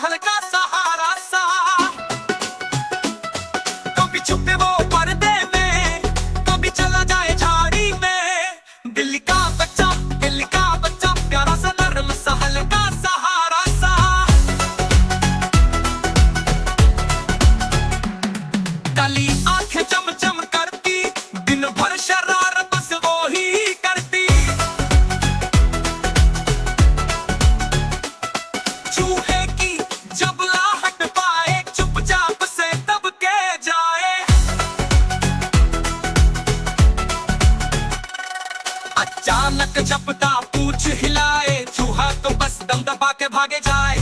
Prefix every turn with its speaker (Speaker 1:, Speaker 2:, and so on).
Speaker 1: हल्का सहारा सा। कभी छुपे वो पर्दे में, कभी चला जाए झाड़ी में। दिल्ली का बच्चा, दिल्ली का बच्चा, प्यारा सा नरम सा हल्का सहारा सा। काली आंखें चमचम करती, दिन भर शरारत बस वो ही करती। चूहे की जब आहट पाए, चुपचाप से दब के जाए। अचानक झपटा पूछ हिलाए, चूहा तो बस दम दबा के भागे जाए।